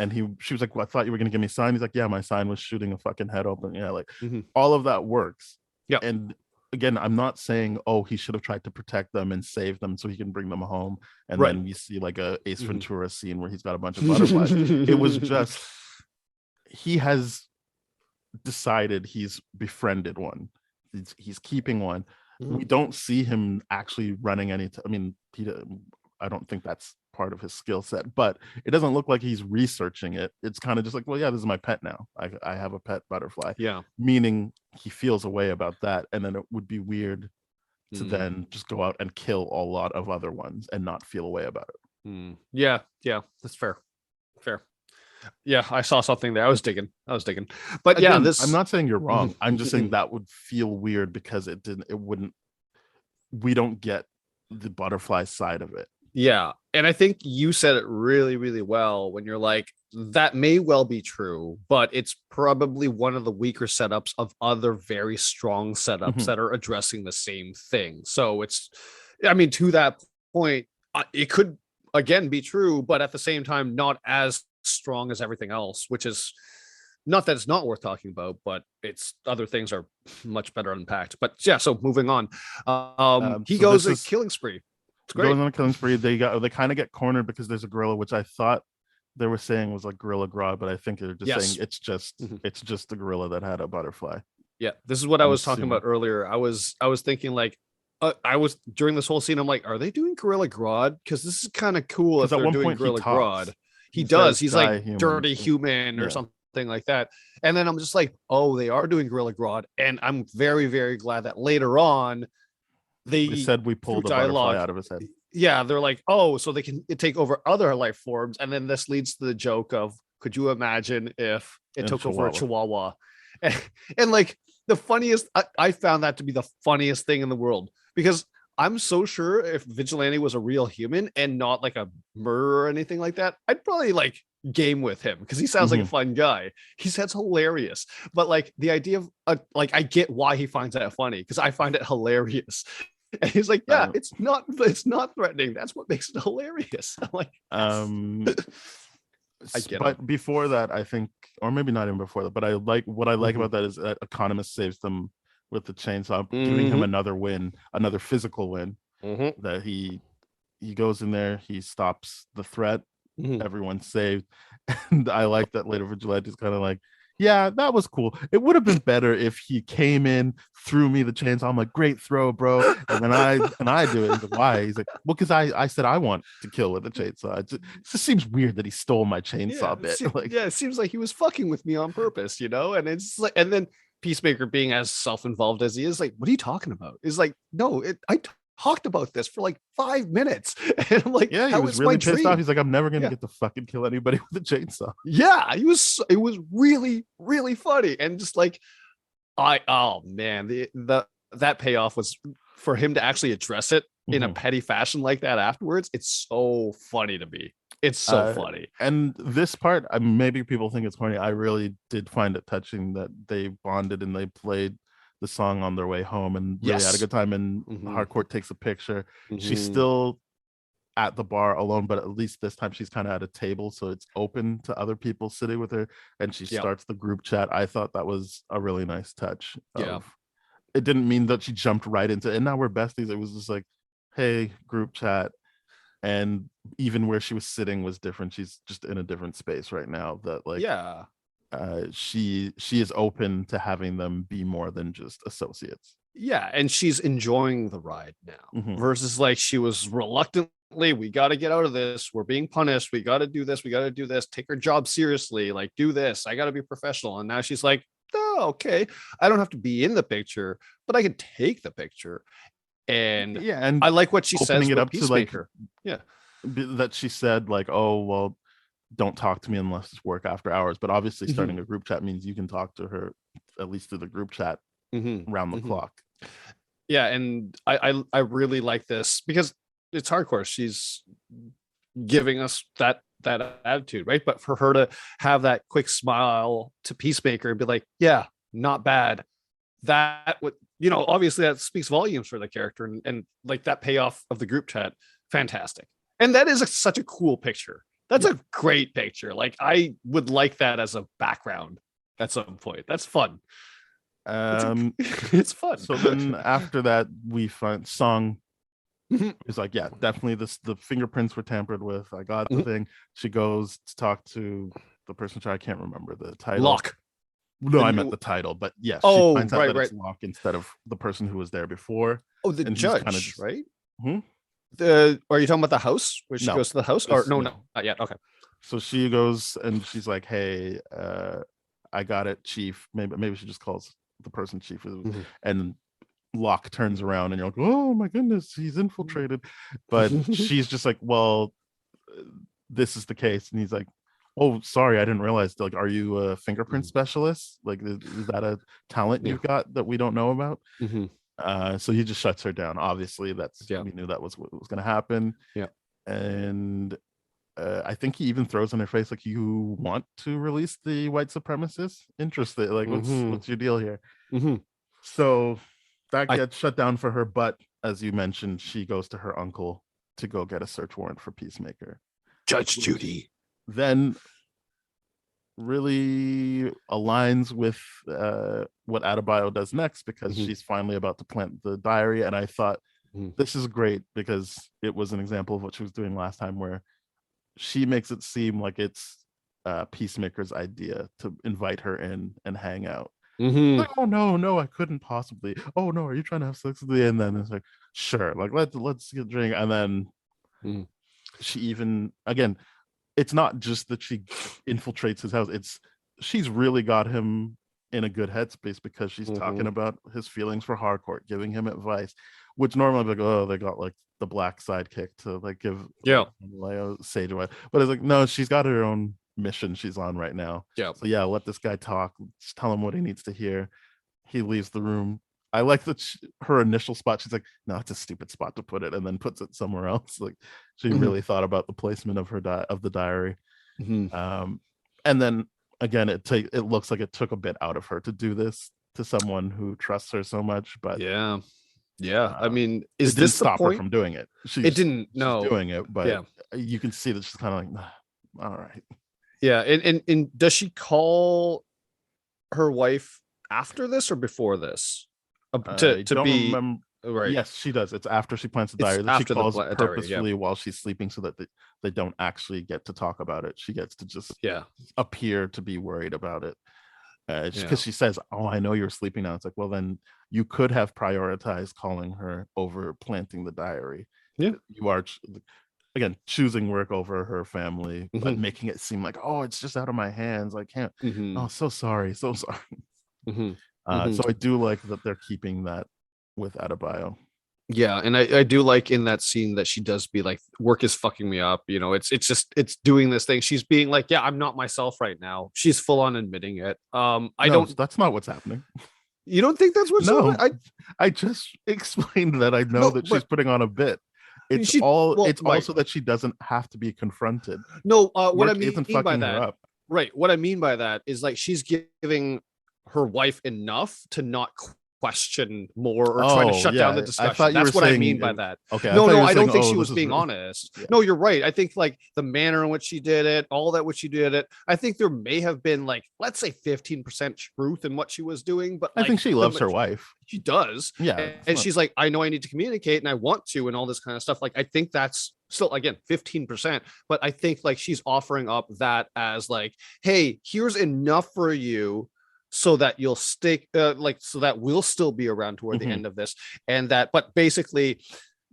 And she was like, well, I thought you were gonna give me a sign. He's like, yeah, my sign was shooting a fucking head open. Yeah, like all of that works. Yeah. And again, I'm not saying, oh, he should have tried to protect them and save them so he can bring them home. And then we see like a Ace Ventura scene where he's got a bunch of butterflies. It was just he has decided he's befriended one. He's keeping one. We don't see him actually running any. I mean, I don't think that's part of his skill set, but it doesn't look like he's researching it. It's kind of just like, well, yeah, this is my pet now. I have a pet butterfly. Yeah. Meaning he feels a way about that. And then it would be weird to then just go out and kill a lot of other ones and not feel a way about it. Yeah. Yeah. That's fair. Fair. Yeah. I saw something there. I was digging. But Again, yeah, I'm not saying you're wrong. I'm just saying that would feel weird because we don't get the butterfly side of it. Yeah. And I think you said it really, really well when you're like, that may well be true, but it's probably one of the weaker setups of other very strong setups that are addressing the same thing. So I mean, to that point, it could again be true, but at the same time, not as strong as everything else, which is not that it's not worth talking about, but it's other things are much better unpacked. But yeah, so moving on. He So goes this a is killing spree. It's great. going on a killing spree. They kind of get cornered because there's a gorilla, which I thought they were saying was like Gorilla Grodd, but I think they're just saying Mhm. it's just the gorilla that had a butterfly. Yeah, this is what I I'm was talking assuming. about earlier. I was thinking like, I was during this whole scene. I'm like, are they doing Gorilla Grodd? Because this is kind of cool if Because at they're one doing point he Gorilla Grodd. talks. He He does. says He's like die human. dirty human or Yeah. something like that. And then I'm just like, oh, they are doing Gorilla Grodd, and I'm very very glad that later on They they said we through pulled a butterfly dialogue. out of his head. Yeah, they're like, oh, so they can take over other life forms, and then this leads to the joke of, could you imagine if it And took over a Chihuahua. Chihuahua? And like the funniest, I found that to be the funniest thing in the world, because I'm so sure if Vigilante was a real human and not like a murderer or anything like that, I'd probably like game with him because he sounds like a Mhm. fun guy. He sounds hilarious. But like the idea of like, I get why he finds that funny, because I find it hilarious. And he's like, yeah, Uh, it's not threatening. That's what makes it hilarious. I'm like, um, I get but him. before that, I think, or maybe not even before that, but I like what I like Mhm. about that is that Economist saves them with the chainsaw, giving him another win, another physical win. Mhm. That he goes in there, he stops the threat, Mhm. everyone's saved. And I like that later Vigilante's kind of like, yeah, that was cool. It would have been better if he came in, threw me the chainsaw. I'm like, great throw, bro. And then I do it. He's like, why? He's like, well, because I said I want to kill with the chainsaw. It just seems weird that he stole my Yeah, chainsaw bit. Like, yeah, it seems like he was fucking with me on purpose, you know? And it's like, and then Peacemaker being as self-involved as he is, like, what are you talking about? Is like, no, I talked about this for like 5 minutes. And I'm like, yeah, he how was is my really pissed off. dream? He's like, I'm never gonna Yeah. get to fucking kill anybody with a chainsaw. Yeah, it was really, really funny. And just like, oh man, the that payoff was for him to actually address it in a Mhm. petty fashion like that afterwards. It's so funny to me. It's so funny. And this part, maybe people think it's corny. I really did find it touching that they bonded and they played the song on their way home and really had a Yes. good time. And Mhm. Harcourt takes a picture. She's Mhm. still at the bar alone, but at least this time she's kind of at a table, so it's open to other people sitting with her. And she Yeah. starts the group chat. I thought that was a really nice touch. Yeah. It didn't mean that she jumped right into it. And now we're besties. It was just like, hey, group chat. And even where she was sitting was different. She's just in a different space right now, that like Yeah. she is open to having them be more than just associates. Yeah. And she's enjoying the ride now Mhm. versus like she was reluctantly, we got to get out of this. We're being punished. We got to do this. We got to do this. Take her job seriously. Like, do this. I got to be professional. And now she's like, oh, okay. I don't have to be in the picture, but I can take the picture. And Yeah, and I like what she says opening it with up to like Peacemaker. Yeah. that she said like, oh well, don't talk to me unless it's work after hours. But obviously Mhm. starting a group chat means you can talk to her at least through the group chat Mhm. round the Mhm. clock. Yeah, and I really like this because it's hardcore. She's giving us that attitude, right? But for her to have that quick smile to Peacemaker and be like, yeah, not bad. That would, obviously that speaks volumes for the character, and like that payoff of the group chat, fantastic. And that is such a cool picture. That's Yeah. a great picture. Like I would like that as a background at some point. That's fun. It's fun. So then after that, we find Song Mhm. is like, yeah, definitely the fingerprints were tampered with. I got the Mhm. thing. She goes to talk to the person. I can't remember the title. Locke. No, The I meant new- the title, but yes, she Oh, finds out right, that it's right. Locke instead of the person who was there before. Oh, the And he's kind of judge, just, right? hmm? Are you talking about the house where she No, goes to the house? Or no, no. not yet. Okay. So she goes and she's like, hey, I got it, Chief. Maybe she just calls the person Chief. Mhm. And Locke turns around and you're like, oh my goodness, he's infiltrated. But she's just like, well, this is the case. And he's like, oh, sorry, I didn't realize. Like, are you a fingerprint specialist? Like, is that a talent Yeah. you've got that we don't know about? Mhm. So he just shuts her down. Obviously, Yeah. we knew that was what was going to happen. Yeah. And I think he even throws in her face like, you want to release the white supremacists? Interesting. Like, Mhm. what's your deal here? Mhm. So that I- gets shut down for her. But as you mentioned, she goes to her uncle to go get a search warrant for Peacemaker. Judge Judy. Then really aligns with what Adebayo does next, because Mhm. she's finally about to plant the diary. And I thought Mhm. this is great because it was an example of what she was doing last time, where she makes it seem like it's Peacemaker's idea to invite her in and hang out. Mhm. Oh no, I couldn't possibly. Oh no, are you trying to have sex with me? And then it's like, sure, like let's get a drink. And then Mhm. she even, again, it's not just that she infiltrates his house, it's she's really got him in a good headspace, because she's talking Mhm. about his feelings for Harcourt, giving him advice, which normally I'd be like, oh, they got like the black sidekick to like give Yeah. like Leo sage away. But it's like, no, she's got her own mission she's on right now. Yeah. So yeah, let this guy talk, just tell him what he needs to hear. He leaves the room. I like that her initial spot. She's like, "No, it's a stupid spot to put it," and then puts it somewhere else. Like she Mhm. really thought about the placement of her of the diary. Mhm. And then again, it looks like it took a bit out of her to do this to someone who trusts her so much, but Yeah. Yeah. I mean, it is didn't this the stop her point? from doing it. It didn't. She's No. doing it, but Yeah. you can see that she's kind of like, "Nah, all right." Yeah. And does she call her wife after this or before this? I To don't be remember. right. Yes, she does. It's after she plants the It's diary that she after the calls diary. Yeah. purposefully while she's sleeping, so that they don't actually get to talk about it. She gets to just Yeah. appear to be worried about it. Just Yeah. because she says, "Oh, I know you're sleeping now." It's like, well, then you could have prioritized calling her over planting the diary. Yeah. You are again choosing work over her family, but Mhm. making it seem like, oh, it's just out of my hands. I can't. Mhm. Oh, so sorry, so sorry. Mhm. So Mhm. I do like that they're keeping that with Adebayo. Yeah, and I do like in that scene that she does be like, work is fucking me up. You know, it's just it's doing this thing. She's being like, yeah, I'm not myself right now. She's full on admitting it. I No, don't. that's not what's happening. You don't think that's what's No, I I just explained that I know no, that she's but putting on a bit. she well, It's right. also that she doesn't have to be confronted. No, what I Work isn't mean by fucking her that, up. right? What I mean by that is like she's giving her wife enough to not question more or try to Oh shut down the yeah, I discussion. thought you were That's what I saying. mean by that. Okay, I No, thought you no, were I don't saying, think oh, she this was is being honest. yeah. No, you're right. I think like the manner in which she did it, all that which she did it, I think there may have been like, let's say 15% truth in what she was doing, but I like think she loves her wife. she does. Yeah, it's And not. she's like, I know I need to communicate and I want to, and all this kind of stuff. Like, I think that's still, again, 15%. But I think like she's offering up that as like, hey, here's enough for you so that you'll stick, so that we'll still be around toward the Mhm. end of this. And that, but basically,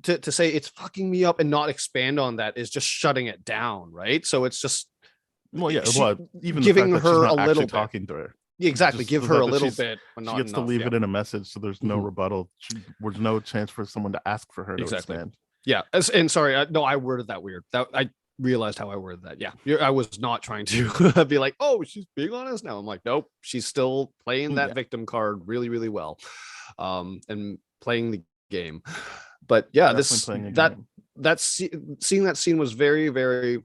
to say it's fucking me up and not expand on that is just shutting it down. Right. So it's just, Well, yeah. she Well, even the fact giving that she's her a not little actually bit. talking to her. Exactly. Just Give the her fact a that little bit, but she not gets to enough. leave Yeah. it in a message, so there's no Mhm. rebuttal. There's no chance for someone to ask for her to Exactly. expand. Yeah. And sorry, no, I worded that weird. That I realized how I worded that. Yeah. I was not trying to be like, oh, she's being honest now. I'm like, nope, she's still playing that Yeah, victim card really, really well. And playing the game. But yeah, definitely playing a that game. seeing that scene was very, very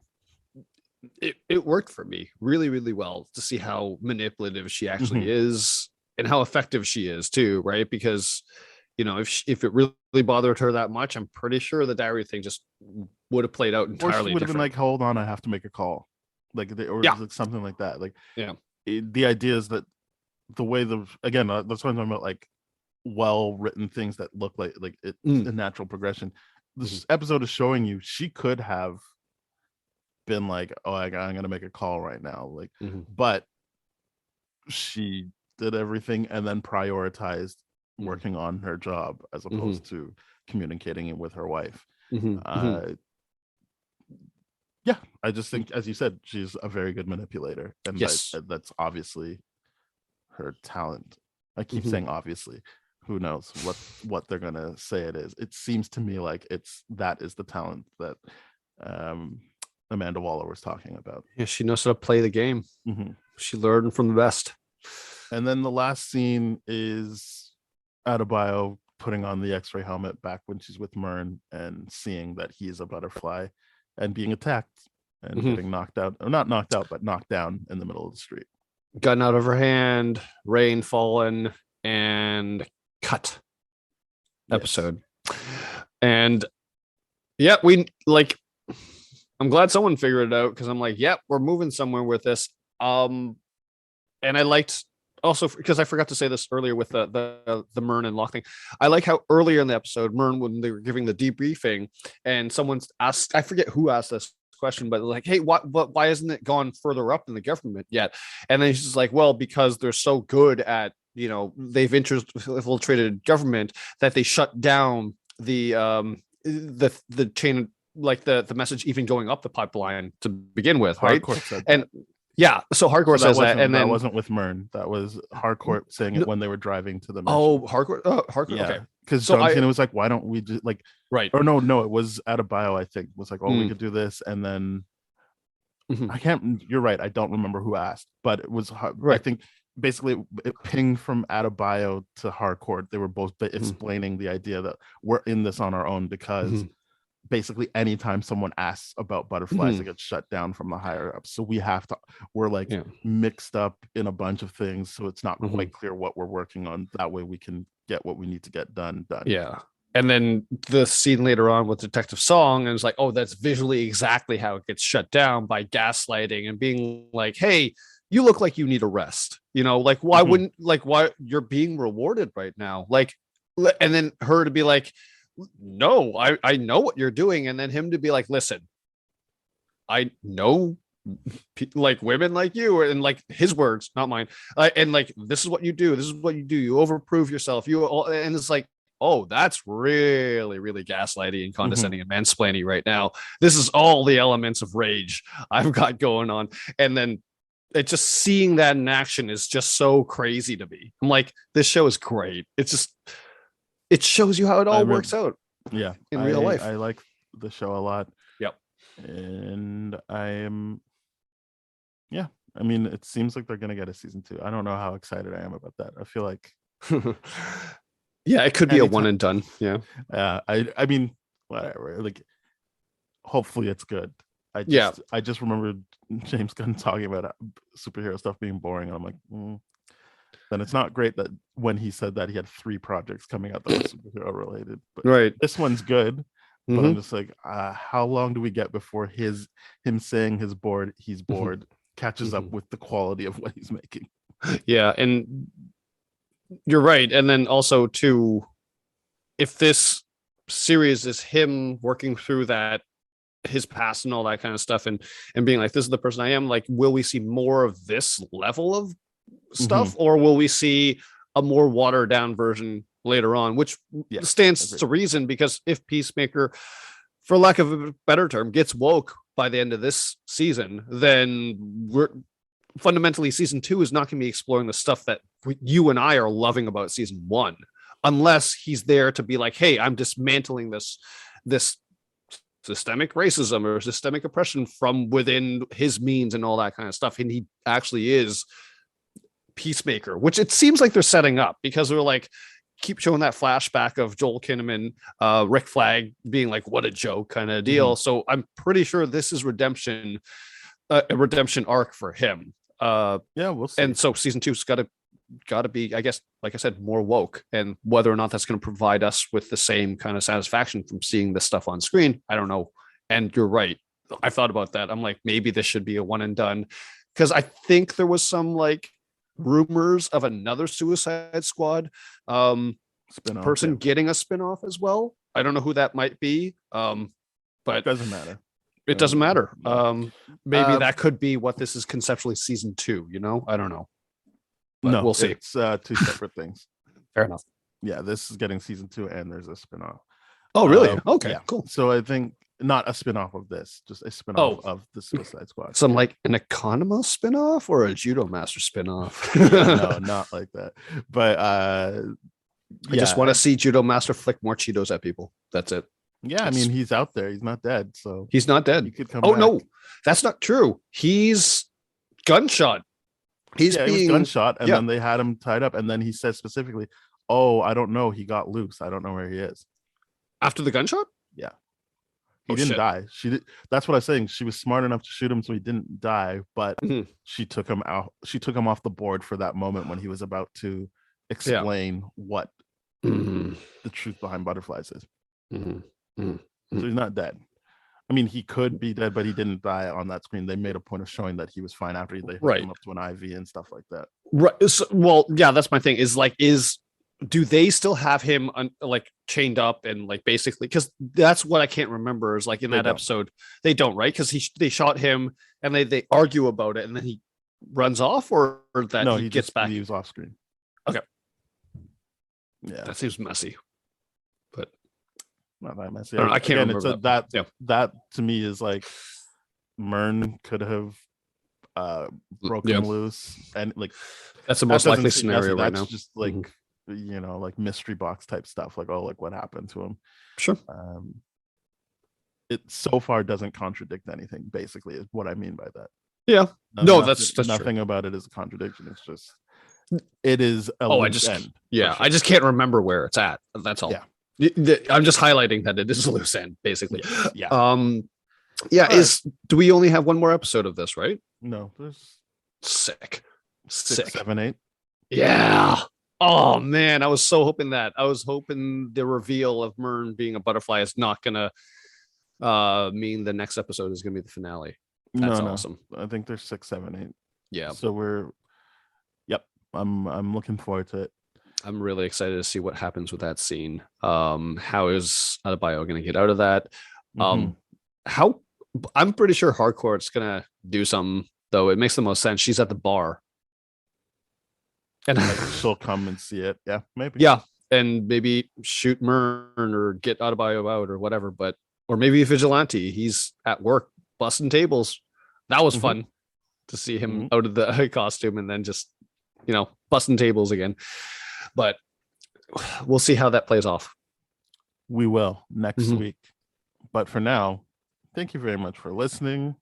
it worked for me really, really well to see how manipulative she actually Mhm. is and how effective she is too, right? Because if it really bothered her that much, I'm pretty sure the diary thing just would have played out Or she entirely would have been different. like, "Hold on, I have to make a call," or Yeah, like something like that. Like yeah. the idea is that the way that's what I'm talking about, like well written things that look like it's Mm. a natural progression. Mhm. This episode is showing you she could have been like, "Oh, I'm gonna make a call right now," like, Mhm. but she did everything and then prioritized Mhm. working on her job as Mhm. opposed to communicating it with her wife. Mhm. Mhm. Uh, yeah, I just think, as you said, she's a very good manipulator, and Yes. that's obviously her talent. I keep Mhm. saying obviously. Who knows what they're gonna say it is? It seems to me like that is the talent that um, Amanda Waller was talking about. Yeah, she knows how to play the game. Mhm. She learned from the best. And then the last scene is Adebayo putting on the X-ray helmet back when she's with Myrn and seeing that he is a butterfly and being attacked and Mhm. getting knocked out, or not knocked out, but knocked down in the middle of the street. Gun out of her hand, rain fallen, and cut Yes. episode. And yeah, we like, I'm glad someone figured it out because I'm like, yep, we're moving somewhere with this. And I liked also because I forgot to say this earlier with the Myrn and Locke thing. I like how earlier in the episode, Myrn, when they were giving the debriefing, and someone's asked, I forget who asked this question, but like, hey, why hasn't it gone further up in the government yet? And then she's like, well, because they're so good at, they've infiltrated government that they shut down the chain, like the message even going up the pipeline to begin with, right? Hardcore said and that. Yeah, so Hardcore says that, and then that wasn't with Myrn. That was Hardcore saying it when they were driving to the mission. Oh, Hardcore, yeah. Okay. Because John Cena was like, "Why don't we just like right?" Or no, it was Adebayo. I think was like, "Oh, we could do this," and then I can't. You're right. I don't remember who asked, but it was. Right. I think basically it pinged from Adebayo to Hardcore. They were both explaining the idea that we're in this on our own because. Basically anytime someone asks about butterflies it gets shut down from the higher ups, so we're like mixed up in a bunch of things, so it's not quite clear what we're working on. That way we can get what we need to get done. And then the scene later on with Detective Song, and it's like, oh, that's visually exactly how it gets shut down by gaslighting and being like, hey, you look like you need a rest, like why wouldn't, like, why you're being rewarded right now, like, and then her to be like, no, I know what you're doing, and then him to be like, listen, I know like women like you, and like his words, not mine, and like this is what you do, you overprove yourself, and it's like, oh, that's really, really gaslighty and condescending and mansplaining right now. This is all the elements of rage I've got going on, and then it just seeing that in action is just so crazy to me. I'm like, this show is great. It's just, it shows you how it all works out. Yeah. In real life. I like the show a lot. Yep. And I mean, it seems like they're going to get a season 2. I don't know how excited I am about that. I feel like. Yeah, it could be a one and done. Yeah. I mean, whatever. Like, hopefully it's good. I just remembered James Gunn talking about superhero stuff being boring. And I'm like, then it's not great that when he said that he had 3 projects coming out that were superhero related. But right, this one's good. But I'm just like, how long do we get before him saying he's bored catches up with the quality of what he's making? Yeah, and you're right. And then also too, if this series is him working through that, his past and all that kind of stuff, and being like, this is the person I am, like, will we see more of this level of stuff, or will we see a more watered down version later on, which stands to reason, because if Peacemaker, for lack of a better term, gets woke by the end of this season, then we're fundamentally, season 2 is not going to be exploring the stuff that you and I are loving about season 1, unless he's there to be like, hey, I'm dismantling this systemic racism or systemic oppression from within his means and all that kind of stuff. And he actually is Peacemaker, which it seems like they're setting up, because they're like, keep showing that flashback of Joel Kinnaman, Rick Flag being like, what a joke kind of deal. So I'm pretty sure this is a redemption arc for him. We'll see. And so season 2's got to be, I guess, like I said, more woke, and whether or not that's going to provide us with the same kind of satisfaction from seeing this stuff on screen, I don't know. And you're right, I thought about that. I'm like, maybe this should be a one and done, because I think there was some like rumors of another Suicide Squad spin-off, person getting a spin-off as well. I don't know who that might be, but it doesn't matter. It doesn't matter. Maybe that could be what this is conceptually season 2, I don't know. But no, we'll see. It's 2 separate things. Fair enough. Yeah, this is getting season 2 and there's a spin-off. Oh, really? Okay, cool. So I think not a spin-off of this, just a spin-off of the Suicide Squad. Some like an Economos spin-off or a Judo Master spin-off? No, not like that. But I just want to see Judo Master flick more Cheetos at people. That's it. Yeah, I mean, he's out there. He's not dead. So he's not dead. He could come back. No, that's not true. He's gunshot. He was gunshot, and then they had him tied up, and then he said specifically, "Oh, I don't know. He got loose. I don't know where he is." After the gunshot? Yeah. He didn't die. That's what I was saying. She was smart enough to shoot him so he didn't die, but she took him out. She took him off the board for that moment when he was about to explain what the truth behind butterflies is. So he's not dead. I mean, he could be dead, but he didn't die on that screen. They made a point of showing that he was fine after they hooked him up to an IV and stuff like that. Right. So, well, yeah, that's my thing. Do they still have him like chained up and like basically, because that's what I can't remember is like in that episode they don't, right? Because they shot him and they argue about it and then he runs off, or that no, he gets just back. Leaves off screen. Okay. Yeah, that seems messy, but not that messy. I can't remember that to me is like Myrn could have broken him loose, and like that's the most likely seem scenario messy. right That's now. just like like mystery box type stuff, like like what happened to him. Sure. It so far doesn't contradict anything, basically, is what I mean by that. Yeah. That's nothing true. about it is a contradiction. It's just it is a loose end. Yeah, sure. I just can't remember where it's at. That's all. Yeah. I'm just highlighting that it is a loose end, basically. Yeah. Do we only have one more episode of this, right? No, there's sick. 6, 7, 8. Yeah. Oh man, I was so hoping that. I was hoping the reveal of Myrn being a butterfly is not gonna mean the next episode is gonna be the finale. That's awesome. I think there's 6, 7, 8. Yeah. So I'm looking forward to it. I'm really excited to see what happens with that scene. How is Adebayo gonna get out of that? How I'm pretty sure Hardcore's gonna do something, though. It makes the most sense. She's at the bar. And like she'll come and see it. Yeah, maybe. Yeah. And maybe shoot Myrn or get Adebayo out or whatever. Or maybe a vigilante. He's at work busting tables. That was fun to see him out of the costume and then just, busting tables again. But we'll see how that plays off. We will next week. But for now, thank you very much for listening.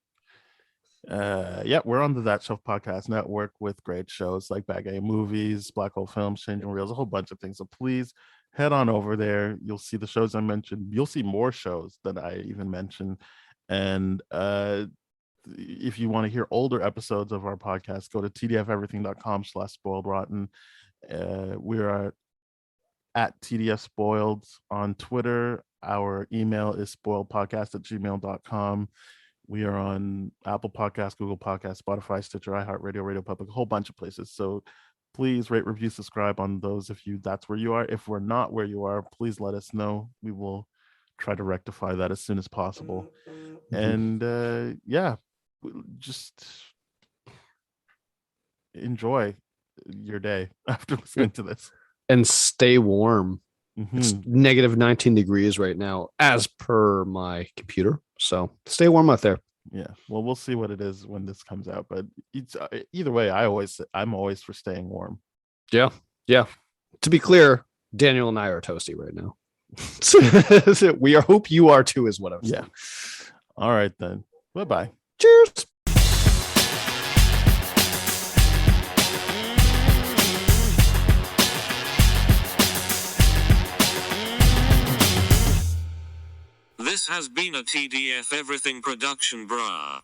We're on the That Shelf Podcast Network with great shows like Bag A Movies, Black Hole Films, Changing Reels, a whole bunch of things. So please head on over there. You'll see the shows I mentioned. You'll see more shows than I even mentioned. And if you want to hear older episodes of our podcast, go to tdfeverything.com/spoiledrotten. We are at TDF Spoiled on Twitter. Our email is spoiledpodcast@gmail.com. We are on Apple Podcasts, Google Podcasts, Spotify, Stitcher, iHeartRadio, Radio Public, a whole bunch of places. So please rate, review, subscribe on those if that's where you are. If we're not where you are, please let us know. We will try to rectify that as soon as possible. And just enjoy your day after listening to this. And stay warm. It's negative 19 degrees right now, as per my computer. So stay warm out there. Yeah. Well, we'll see what it is when this comes out. But it's either way, I'm always for staying warm. Yeah. Yeah. To be clear, Daniel and I are toasty right now. We hope you are too, is what I'm saying. Yeah. All right then. Bye-bye. Cheers. This has been a TDF Everything production, brah.